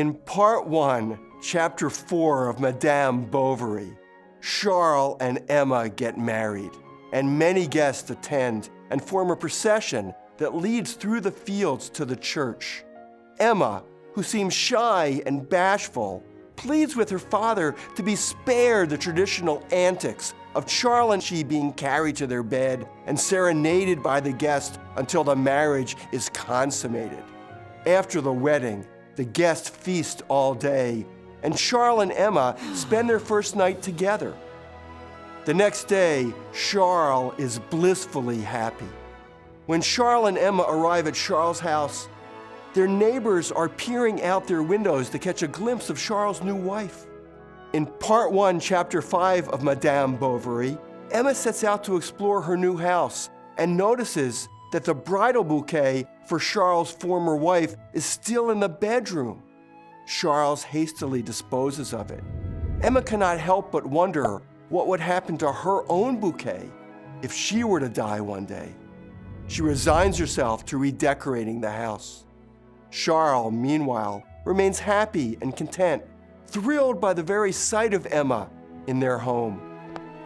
In part 1, chapter 4 of Madame Bovary, Charles and Emma get married, and many guests attend and form a procession that leads through the fields to the church. Emma, who seems shy and bashful, pleads with her father to be spared the traditional antics of Charles and she being carried to their bed and serenaded by the guests until the marriage is consummated. After the wedding, the guests feast all day, and Charles and Emma spend their first night together. The next day, Charles is blissfully happy. When Charles and Emma arrive at Charles' house, their neighbors are peering out their windows to catch a glimpse of Charles' new wife. In part 1, chapter 5 of Madame Bovary, Emma sets out to explore her new house and notices that the bridal bouquet for Charles' former wife is still in the bedroom. Charles hastily disposes of it. Emma cannot help but wonder what would happen to her own bouquet if she were to die one day. She resigns herself to redecorating the house. Charles, meanwhile, remains happy and content, thrilled by the very sight of Emma in their home.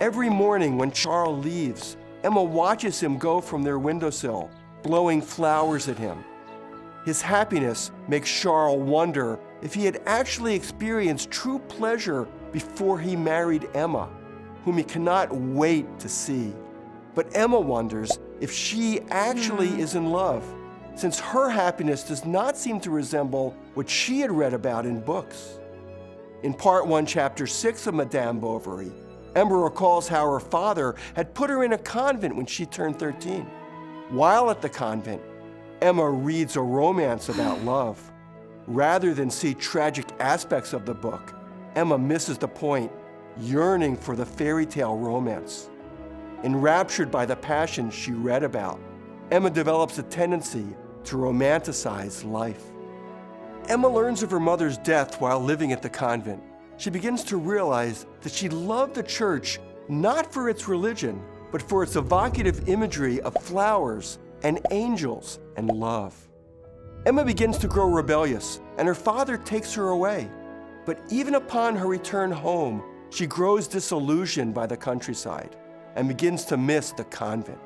Every morning when Charles leaves, Emma watches him go from their windowsill, blowing flowers at him. His happiness makes Charles wonder if he had actually experienced true pleasure before he married Emma, whom he cannot wait to see. But Emma wonders if she actually is in love, since her happiness does not seem to resemble what she had read about in books. In part 1, chapter 6 of Madame Bovary, Emma recalls how her father had put her in a convent when she turned 13. While at the convent, Emma reads a romance about love. Rather than see tragic aspects of the book, Emma misses the point, yearning for the fairy tale romance. Enraptured by the passion she read about, Emma develops a tendency to romanticize life. Emma learns of her mother's death while living at the convent. She begins to realize that she loved the church not for its religion, but for its evocative imagery of flowers and angels and love. Emma begins to grow rebellious, and her father takes her away. But even upon her return home, she grows disillusioned by the countryside and begins to miss the convent.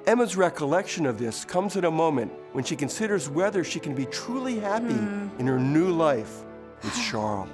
Emma's recollection of this comes at a moment when she considers whether she can be truly happy in her new life with Charles.